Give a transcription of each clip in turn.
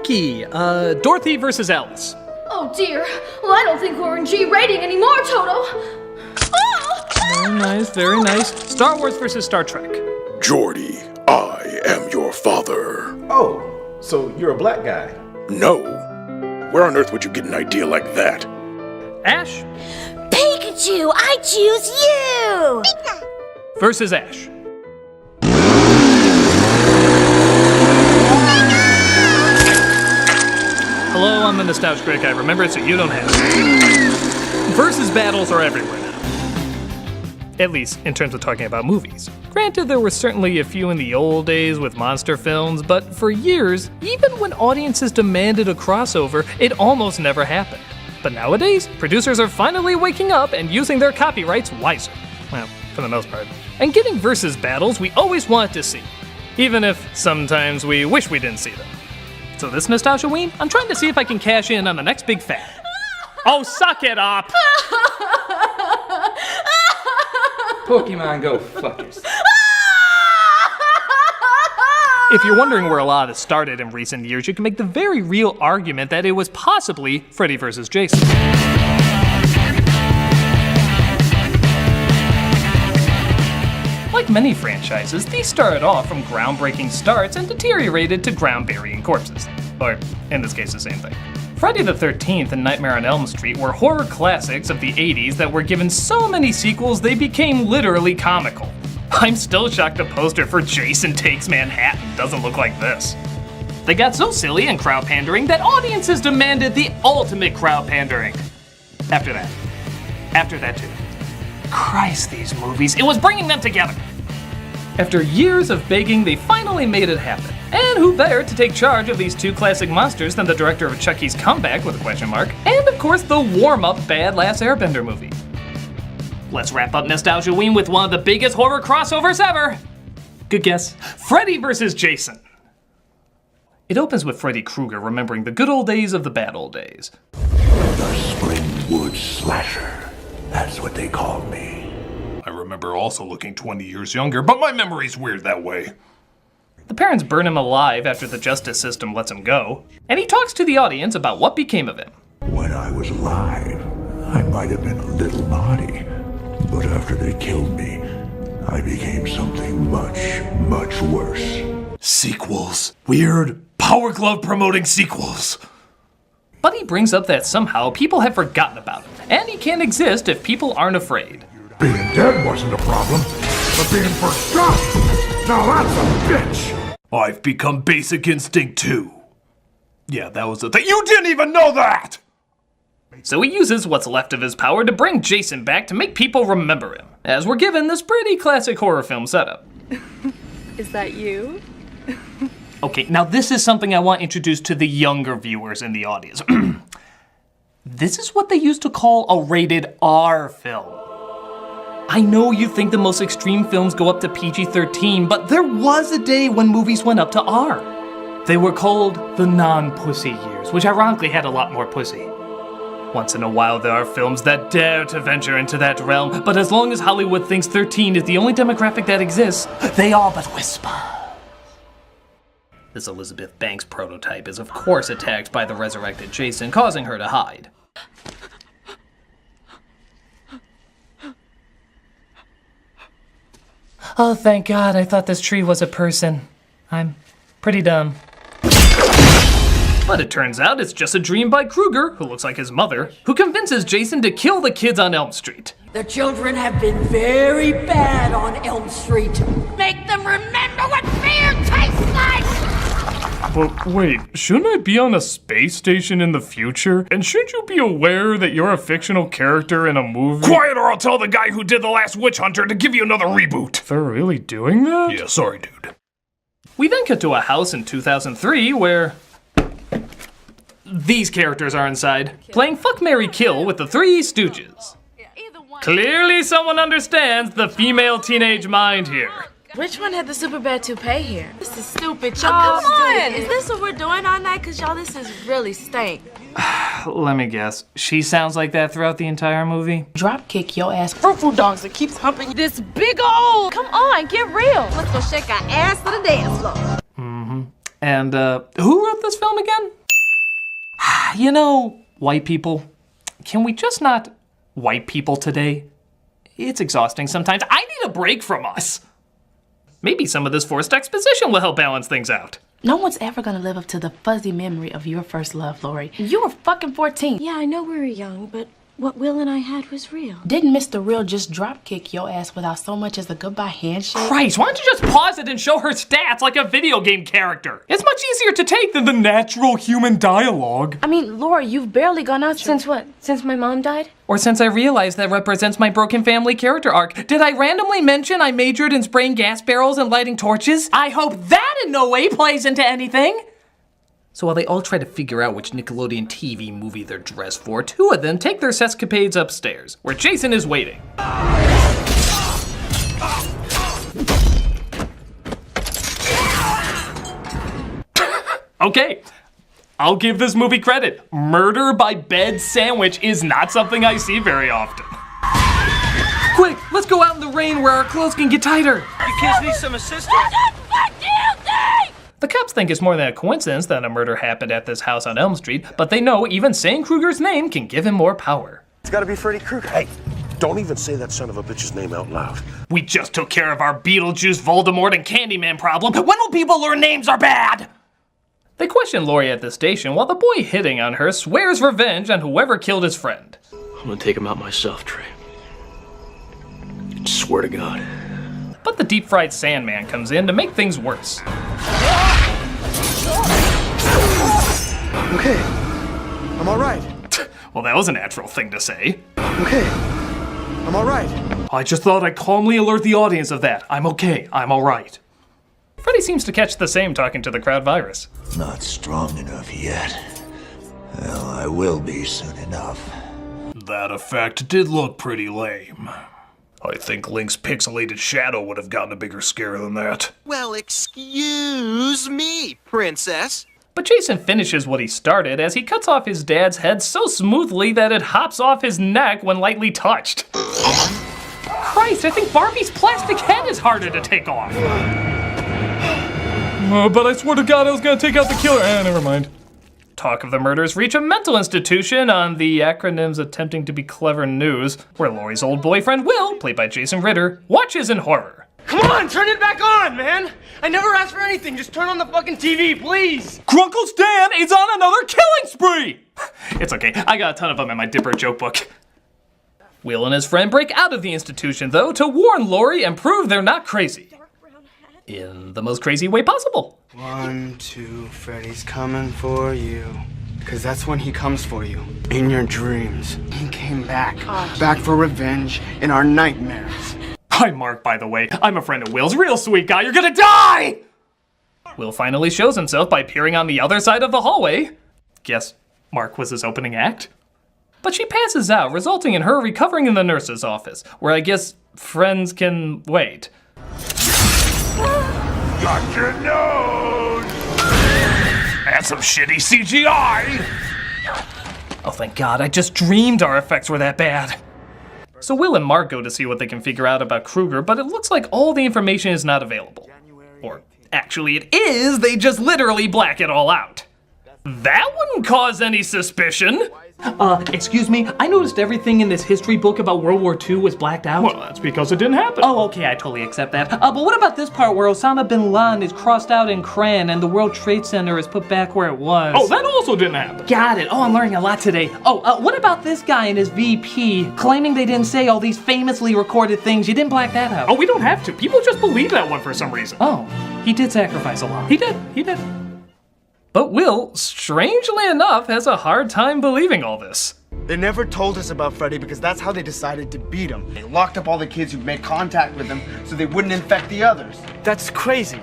Rocky. Dorothy versus Alice. Oh dear. Well, I don't think we're in G rating anymore, Toto. Oh! Very nice, very nice. Star Wars versus Star Trek. Geordie, I am your father. Oh, so you're a black guy? No. Where on earth would you get an idea like that? Ash Pikachu, I choose you! versus Ash. Hello, I'm the nostalgic critic. I remember it so you don't have to. Versus battles are everywhere now. At least in terms of talking about movies. Granted, there were certainly a few in the old days with monster films, but for years, even when audiences demanded a crossover, it almost never happened. But nowadays, producers are finally waking up and using their copyrights wiser. Well, for the most part. And getting versus battles we always wanted to see. Even if sometimes we wish we didn't see them. So this Nostalgia Ween, I'm trying to see if I can cash in on the next big fad. Oh, suck it up! Pokemon, go fuck yourself. If you're wondering where a lot of this started in recent years, you can make the very real argument that it was possibly Freddy versus Jason. Like many franchises, these started off from groundbreaking starts and deteriorated to ground-burying corpses. Or, in this case, the same thing. Friday the 13th and Nightmare on Elm Street were horror classics of the 80s that were given so many sequels they became literally comical. I'm still shocked the poster for Jason Takes Manhattan doesn't look like this. They got so silly and crowd pandering that audiences demanded the ultimate crowd pandering. After that too. Christ, these movies, it was bringing them together. After years of begging, they finally made it happen. And who better to take charge of these two classic monsters than the director of Chucky's Comeback with a question mark, and of course the warm-up Bad Last Airbender movie. Let's wrap up Nostalgia Ween with one of the biggest horror crossovers ever. Good guess. Freddy versus Jason. It opens with Freddy Krueger remembering the good old days of the bad old days. The Springwood Slasher. That's what they called me. I remember also looking 20 years younger, but my memory's weird that way. The parents burn him alive after the justice system lets him go, and he talks to the audience about what became of him. When I was alive, I might have been a little naughty, but after they killed me, I became something much, much worse. Sequels. Weird Power Glove promoting sequels. But he brings up that somehow people have forgotten about him, and he can't exist if people aren't afraid. Being dead wasn't a problem, but being forgotten, now that's a bitch! I've become Basic Instinct 2. Yeah, that was the thing. You didn't even know that! So he uses what's left of his power to bring Jason back to make people remember him, as we're given this pretty classic horror film setup. Is that you? Okay, now this is something I want introduced to the younger viewers in the audience. This is what they used to call a rated R film. I know you think the most extreme films go up to PG-13, but there was a day when movies went up to R. They were called the non-pussy years, which ironically had a lot more pussy. Once in a while there are films that dare to venture into that realm, but as long as Hollywood thinks 13 is the only demographic that exists, they all but whisper. This Elizabeth Banks prototype is of course attacked by the resurrected Jason, causing her to hide. Oh, thank God, I thought this tree was a person. I'm pretty dumb. But it turns out it's just a dream by Krueger, who looks like his mother, who convinces Jason to kill the kids on Elm Street. The children have been very bad on Elm Street. Make them remember what fear tastes like! But wait, shouldn't I be on a space station in the future? And shouldn't you be aware that you're a fictional character in a movie? Quiet or I'll tell the guy who did The Last Witch Hunter to give you another reboot. They're really doing that? Yeah, sorry, dude. We then cut to a house in 2003 where these characters are inside, playing Fuck, Marry, Kill with the Three Stooges. Clearly someone understands the female teenage mind here. Which one had the super bad toupee here? This is stupid, y'all. Come on! Is this what we're doing all night? Cause y'all, this is really stank. Let me guess. She sounds like that throughout the entire movie? Drop kick your ass frou dogs that keeps humping this big old. Come on, get real. Let's go shake our ass to the dance floor. And who wrote this film again? You know, white people, can we just not white people today? It's exhausting sometimes. I need a break from us. Maybe some of this forced exposition will help balance things out. No one's ever gonna live up to the fuzzy memory of your first love, Lori. You were fucking 14. Yeah, I know we were young, but what Will and I had was real. Didn't Mr. Real just drop kick your ass without so much as a goodbye handshake? Christ, why don't you just pause it and show her stats like a video game character? It's much easier to take than the natural human dialogue. I mean, Lori, you've barely gone out Since what? Since my mom died? Or since I realized that represents my broken family character arc. Did I randomly mention I majored in spraying gas barrels and lighting torches? I hope that in no way plays into anything. So while they all try to figure out which Nickelodeon TV movie they're dressed for, two of them take their sescapades upstairs, where Jason is waiting. Okay, I'll give this movie credit. Murder by bed sandwich is not something I see very often. Quick, let's go out in the rain where our clothes can get tighter. You kids need some assistance? The cops think it's more than a coincidence that a murder happened at this house on Elm Street, but they know even saying Krueger's name can give him more power. It's gotta be Freddy Krueger. Hey, don't even say that son of a bitch's name out loud. We just took care of our Beetlejuice, Voldemort, and Candyman problem. When will people learn names are bad? They question Lori at the station while the boy hitting on her swears revenge on whoever killed his friend. I'm gonna take him out myself, Trey. Swear to God. But the deep-fried Sandman comes in to make things worse. Okay, I'm all right. Well, that was a natural thing to say. Okay, I'm all right. I just thought I'd calmly alert the audience of that. I'm okay, I'm all right. Freddy seems to catch the same talking to the crowd virus. Not strong enough yet. Well, I will be soon enough. That effect did look pretty lame. I think Link's pixelated shadow would have gotten a bigger scare than that. Well, excuse me, princess. But Jason finishes what he started as he cuts off his dad's head so smoothly that it hops off his neck when lightly touched. Christ, I think Barbie's plastic head is harder to take off. But I swear to God I was gonna take out the killer. Never mind. Talk of the murders reach a mental institution on the acronyms attempting to be clever news, where Lori's old boyfriend Will, played by Jason Ritter, watches in horror. Come on, turn it back on, man! I never asked for anything, just turn on the fucking TV, please! Grunkle Stan is on another killing spree! It's okay, I got a ton of them in my Dipper joke book. Will and his friend break out of the institution, though, to warn Lori and prove they're not crazy. In the most crazy way possible. 1, 2, Freddy's coming for you. Cause that's when he comes for you. In your dreams. He came back. Back for revenge in our nightmares. Hi, Mark, by the way. I'm a friend of Will's. Real sweet guy. You're gonna die! Will finally shows himself by appearing on the other side of the hallway. Guess Mark was his opening act. But she passes out, resulting in her recovering in the nurse's office, where I guess friends can wait. Got your nose! That's some shitty CGI! Oh, thank God, I just dreamed our effects were that bad. So Will and Mark go to see what they can figure out about Krueger, but it looks like all the information is not available. Or actually it is, they just literally black it all out. That wouldn't cause any suspicion. Excuse me, I noticed everything in this history book about World War II was blacked out. Well, that's because it didn't happen. Oh, okay, I totally accept that. But what about this part where Osama bin Laden is crossed out in crayon and the World Trade Center is put back where it was? Oh, that also didn't happen. Got it. Oh, I'm learning a lot today. Oh, what about this guy and his VP claiming they didn't say all these famously recorded things? You didn't black that out. Oh, we don't have to. People just believe that one for some reason. Oh, he did sacrifice a lot. He did. But Will, strangely enough, has a hard time believing all this. They never told us about Freddy because that's how they decided to beat him. They locked up all the kids who made contact with him so they wouldn't infect the others. That's crazy.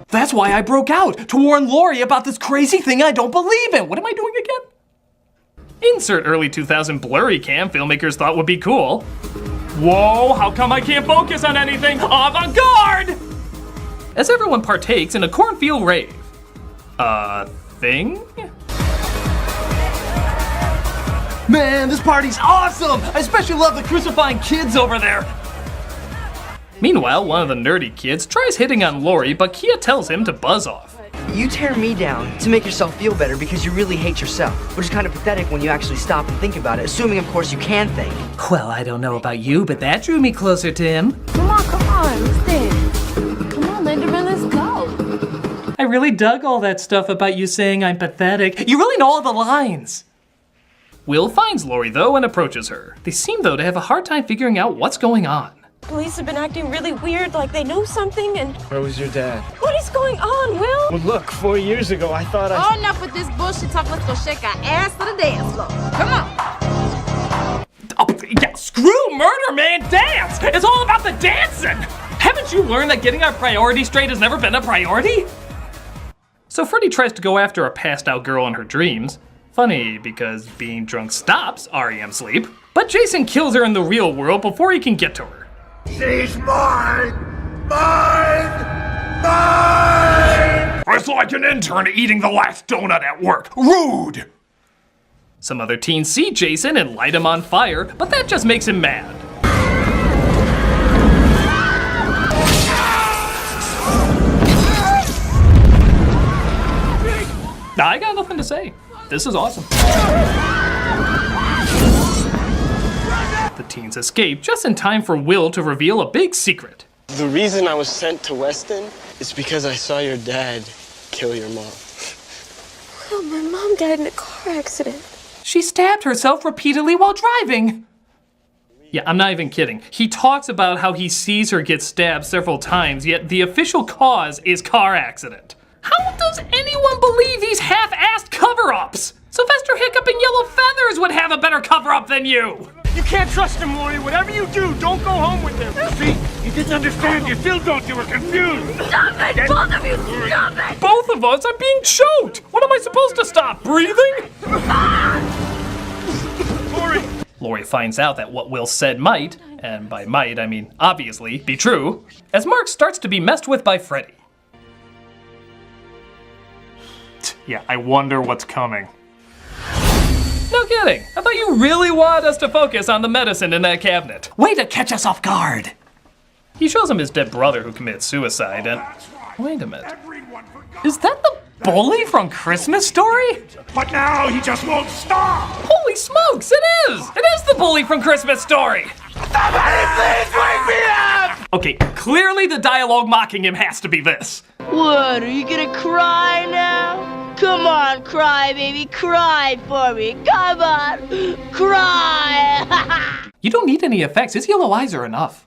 That's why I broke out, to warn Lori about this crazy thing I don't believe in. What am I doing again? Insert early 2000 blurry cam filmmakers thought would be cool. Whoa, how come I can't focus on anything? Avant-garde! As everyone partakes in a cornfield rave. Thing? Man, this party's awesome! I especially love the crucifying kids over there! Meanwhile, one of the nerdy kids tries hitting on Lori, but Kia tells him to buzz off. You tear me down to make yourself feel better because you really hate yourself, which is kind of pathetic when you actually stop and think about it, assuming, of course, you can think. Well, I don't know about you, but that drew me closer to him. Come on, let's dance. Come on, Linderman, let's go. I really dug all that stuff about you saying I'm pathetic. You really know all the lines. Will finds Lori, though, and approaches her. They seem, though, to have a hard time figuring out what's going on. Police have been acting really weird, like they know something, and... Where was your dad? What is going on, Will? Well, look, 4 years ago, I thought Oh, enough with this bullshit talk. Let's go shake our ass to the dance floor. Come on. Oh, yeah, screw murder, man, dance! It's all about the dancing! Haven't you learned that getting our priorities straight has never been a priority? So Freddy tries to go after a passed out girl in her dreams. Funny, because being drunk stops REM sleep. But Jason kills her in the real world before he can get to her. She's mine! Mine! Mine! It's like an intern eating the last donut at work. Rude! Some other teens see Jason and light him on fire, but that just makes him mad. I got nothing to say. This is awesome. The teens escape just in time for Will to reveal a big secret. The reason I was sent to Weston is because I saw your dad kill your mom. Will, my mom died in a car accident. She stabbed herself repeatedly while driving. Yeah, I'm not even kidding. He talks about how he sees her get stabbed several times, yet the official cause is car accident. How does anyone believe these half-assed cover-ups? Sylvester Hiccup and Yellow Feathers would have a better cover-up than you! You can't trust him, Maury. Whatever you do, don't go home with him. See, you didn't understand. You still don't. You were confused. Stop it! Both of you, stop it! Both of us? I'm being choked! What am I supposed to stop, breathing? Lori finds out that what Will said might, and by might I mean obviously, be true, as Mark starts to be messed with by Freddy. Yeah, I wonder what's coming. No kidding. I thought you really wanted us to focus on the medicine in that cabinet. Way to catch us off guard. He shows him his dead brother who committed suicide and... Wait a minute. Is that the bully from Christmas Story? But now he just won't stop. Holy smokes, it is! It is the bully from Christmas Story! Somebody please wake me up! Okay, clearly the dialogue mocking him has to be this. What, are you gonna cry now? Come on, cry, baby, cry for me. Come on, cry. You don't need any effects, his yellow eyes are enough.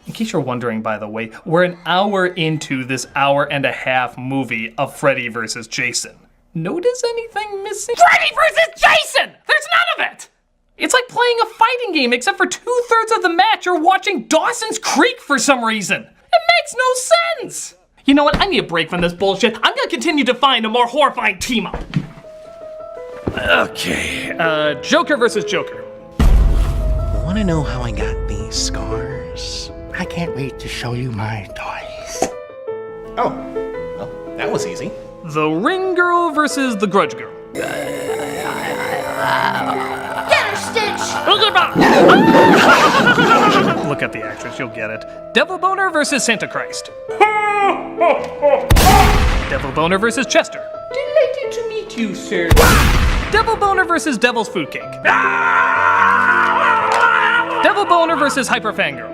In case you're wondering, by the way, we're an hour into this hour-and-a-half movie of Freddy versus Jason. Notice anything missing? Freddy versus Jason! There's none of it! It's like playing a fighting game, except for 2/3 of the match you're watching Dawson's Creek for some reason. It makes no sense! You know what, I need a break from this bullshit. I'm gonna continue to find a more horrifying team-up. Okay, Joker versus Joker. Wanna know how I got these scars? I can't wait to show you my toys. Oh, well, that was easy. The Ring Girl versus the Grudge Girl. Get her, Stitch! Look at the actress, you'll get it. Devil Boner versus Santa Christ. Devil Boner versus Chester. Delighted to meet you, sir. Devil Boner versus Devil's Food Cake. Devil Boner versus Hyper Fangirl.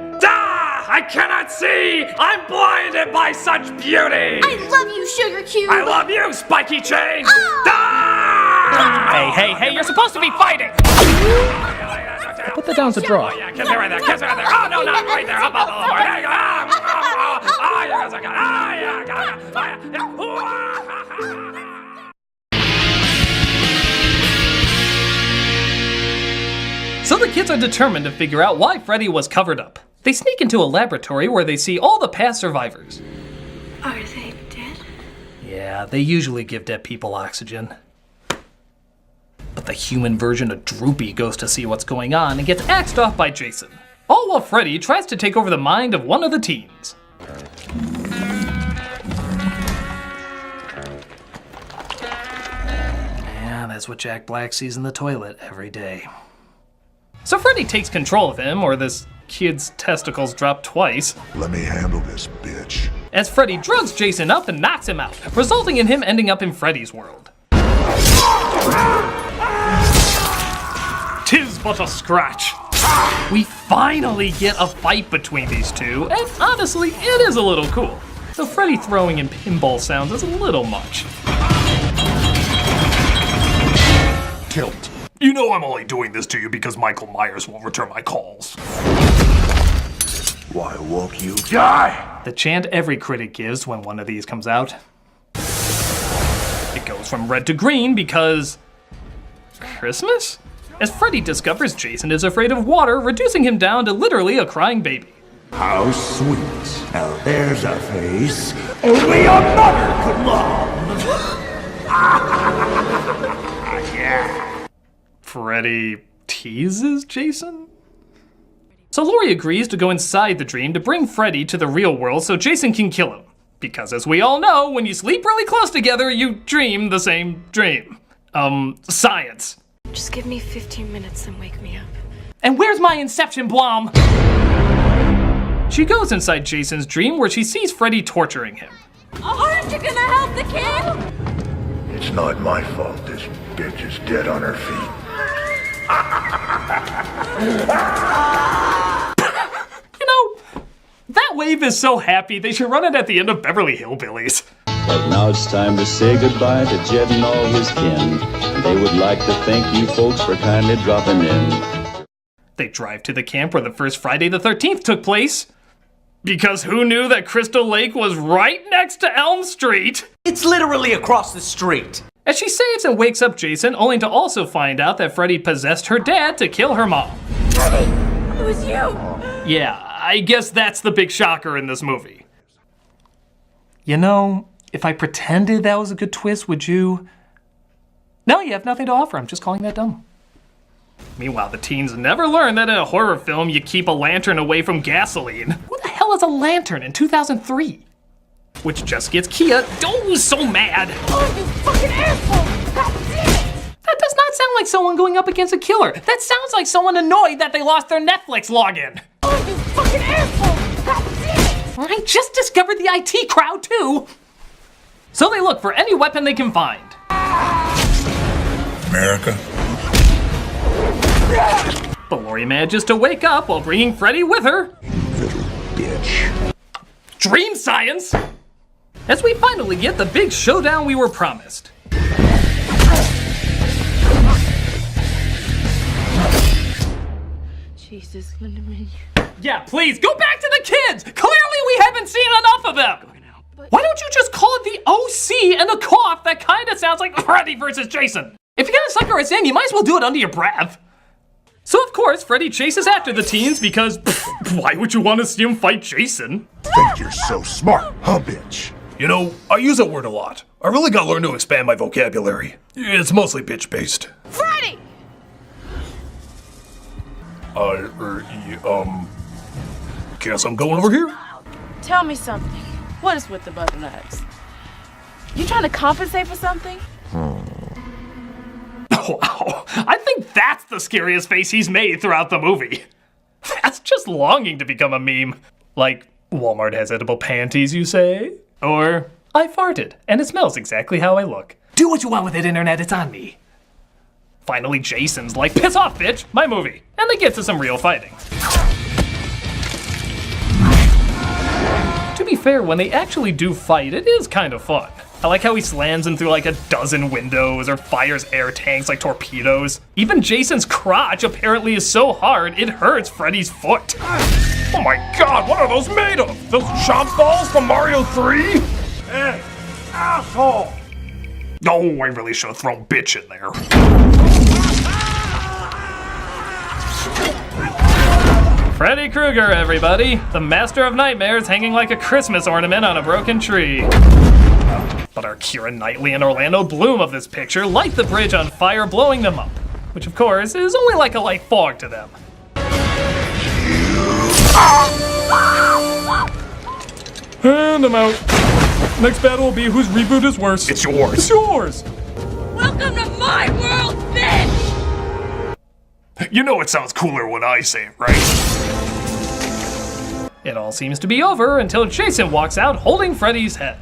I cannot see! I'm blinded by such beauty! I love you, Sugar Cube! I love you, Spiky Chain! Oh. Hey, you're supposed to be fighting! Put that down as a draw. Oh, yeah, kiss it right there, kiss it right there. Oh, no, not right there. Up, there you go. So the kids are determined to figure out why Freddy was covered up. They sneak into a laboratory where they see all the past survivors. Are they dead? Yeah, they usually give dead people oxygen. But the human version of Droopy goes to see what's going on and gets axed off by Jason. All while Freddy tries to take over the mind of one of the teens. Yeah, that's what Jack Black sees in the toilet every day. So Freddy takes control of him, or this kid's testicles drop twice. Let me handle this, bitch. as Freddy drugs Jason up and knocks him out, resulting in him ending up in Freddy's world. "'Tis but a scratch." We finally get a fight between these two, and honestly, it is a little cool. Though Freddy throwing in pinball sounds is a little much. Tilt. You know I'm only doing this to you because Michael Myers won't return my calls. Why won't you die? The chant every critic gives when one of these comes out. It goes from red to green because... Christmas? As Freddy discovers Jason is afraid of water, reducing him down to literally a crying baby. How sweet. Now there's a face only a mother could love. Yeah. Freddy teases Jason? So Laurie agrees to go inside the dream to bring Freddy to the real world so Jason can kill him. Because as we all know, when you sleep really close together, you dream the same dream. Science. Just give me 15 minutes and wake me up. And where's my Inception Blom? She goes inside Jason's dream where she sees Freddy torturing him. Aren't you gonna help the kid? It's not my fault this bitch is dead on her feet. You know, that wave is so happy they should run it at the end of Beverly Hillbillies. But now it's time to say goodbye to Jed and all his kin. They would like to thank you folks for kindly dropping in. They drive to the camp where the first Friday the 13th took place. Because who knew that Crystal Lake was right next to Elm Street? It's literally across the street. As she saves and wakes up Jason, only to also find out that Freddy possessed her dad to kill her mom. It was you! Yeah, I guess that's the big shocker in this movie. You know, if I pretended that was a good twist, would you? No, you have nothing to offer. I'm just calling that dumb. Meanwhile, the teens never learn that in a horror film, you keep a lantern away from gasoline. Who the hell is a lantern in 2003? Which just gets Kia so mad. Oh, you fucking asshole! That's it! That does not sound like someone going up against a killer. That sounds like someone annoyed that they lost their Netflix login. Oh, you fucking asshole! That's it! I just discovered the IT crowd too. So they look for any weapon they can find. America. But Laurie manages to wake up while bringing Freddy with her. Little bitch. Dream science! As we finally get the big showdown we were promised. Jesus, Lindemann. Yeah, please, go back to the kids! Clearly we haven't seen enough of them! Why don't you just call it the OC and a cough that kinda sounds like Freddy versus Jason? If you're gonna sucker us in, you might as well do it under your breath. So of course, Freddy chases after the teens because why would you want to see him fight Jason? Think you're so smart, huh, bitch? You know, I use that word a lot. I really gotta learn to expand my vocabulary. It's mostly bitch-based. Freddy! Guess I'm going over here? Tell me something. What is with the butternuts? You trying to compensate for something? Wow, I think that's the scariest face he's made throughout the movie. That's just longing to become a meme. Like, Walmart has edible panties, you say? Or, I farted, and it smells exactly how I look. Do what you want with it, internet, it's on me. Finally, Jason's like, piss off, bitch, my movie. And they get to some real fighting. To be fair, when they actually do fight, it is kind of fun. I like how he slams them through like a dozen windows or fires air tanks like torpedoes. Even Jason's crotch apparently is so hard, it hurts Freddy's foot. Oh my god, what are those made of? Those chomp balls from Mario 3? Hey, asshole! Oh, I really should have thrown bitch in there. Freddy Krueger, everybody. The master of nightmares hanging like a Christmas ornament on a broken tree. But our Keira Knightley and Orlando Bloom of this picture light the bridge on fire, blowing them up. Which, of course, is only like a light fog to them. And I'm out. Next battle will be whose reboot is worse. It's yours. It's yours. Welcome to my world, bitch! You know it sounds cooler when I say it, right? It all seems to be over until Jason walks out holding Freddy's head.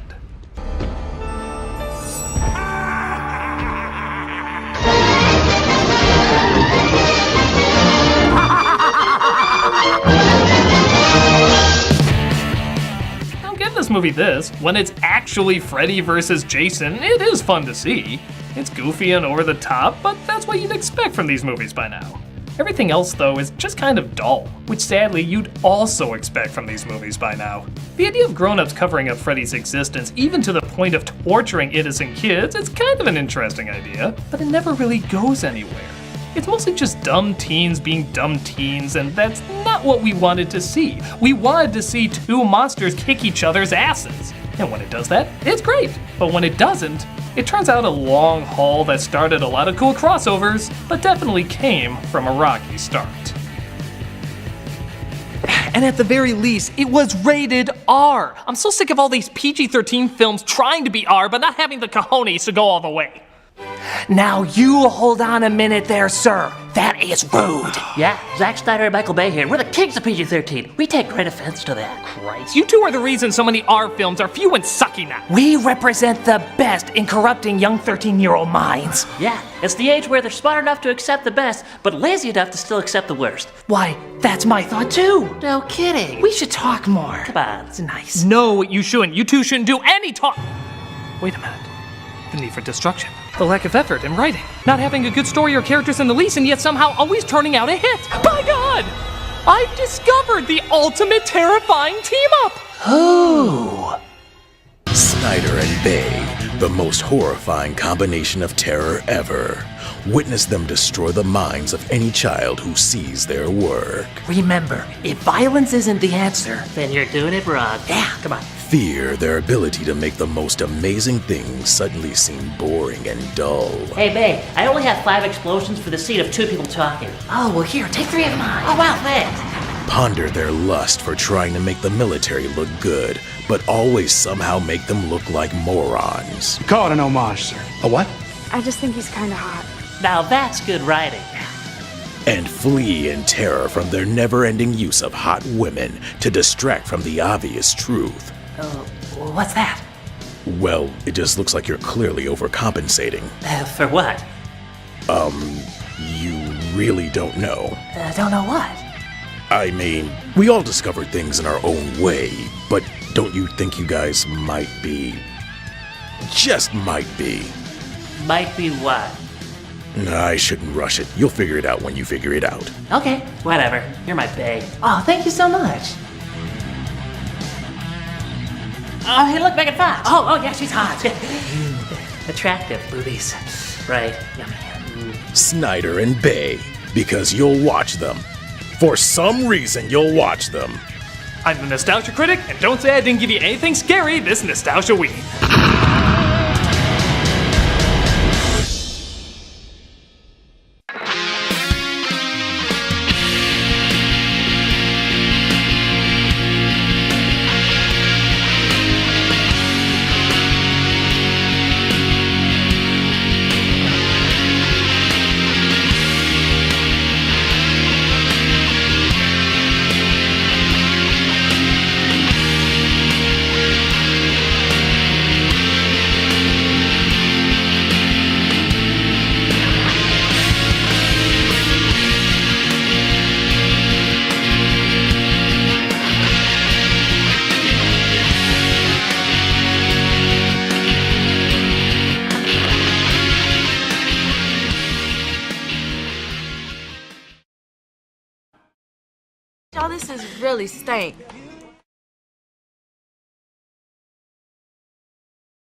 I'll give this movie this. When it's actually Freddy versus Jason, it is fun to see. It's goofy and over the top, but that's what you'd expect from these movies by now. Everything else, though, is just kind of dull, which sadly you'd also expect from these movies by now. The idea of grown-ups covering up Freddy's existence, even to the point of torturing innocent kids, is kind of an interesting idea, but it never really goes anywhere. It's mostly just dumb teens being dumb teens, and that's not what we wanted to see. We wanted to see two monsters kick each other's asses. And when it does that, it's great. But when it doesn't, it turns out a long haul that started a lot of cool crossovers, but definitely came from a rocky start. And at the very least, it was rated R. I'm so sick of all these PG-13 films trying to be R, but not having the cojones to go all the way. Now you hold on a minute there, sir. That is rude. Yeah, Zack Snyder and Michael Bay here. We're the kings of PG-13. We take great offense to that. Christ, you two are the reason so many R films are few and sucky now. We represent the best in corrupting young 13-year-old minds. Yeah, it's the age where they're smart enough to accept the best, but lazy enough to still accept the worst. Why, that's my thought too. No kidding. We should talk more. Come on. It's nice. No, you shouldn't. You two shouldn't do any talk. Wait a minute. The need for destruction. The lack of effort in writing. Not having a good story or characters in the least, and yet somehow always turning out a hit. By God! I've discovered the ultimate terrifying team-up! Who? Snyder and Bay, the most horrifying combination of terror ever. Witness them destroy the minds of any child who sees their work. Remember, if violence isn't the answer, then you're doing it wrong. Yeah, come on. Fear their ability to make the most amazing things suddenly seem boring and dull. Hey, Bay, I only have 5 explosions for the scene of 2 people talking. Oh, well here, take 3 of mine. Oh, wow, thanks. Ponder their lust for trying to make the military look good, but always somehow make them look like morons. You call it an homage, sir. A what? I just think he's kind of hot. Now that's good writing. And flee in terror from their never-ending use of hot women to distract from the obvious truth. What's that? Well, it just looks like you're clearly overcompensating. For what? You really don't know. Don't know what? I mean, we all discover things in our own way, but don't you think you guys might be... just might be... Might be what? I shouldn't rush it. You'll figure it out when you figure it out. Okay, whatever. You're my bae. Oh, thank you so much. Oh, hey, look, Megan Fox. Oh, yeah, she's hot. Attractive. Boobies. Right. Yummy. Snyder and Bay, because you'll watch them. For some reason, you'll watch them. I'm the Nostalgia Critic, and don't say I didn't give you anything scary this Nostalgia Week. Y'all, this is really stank.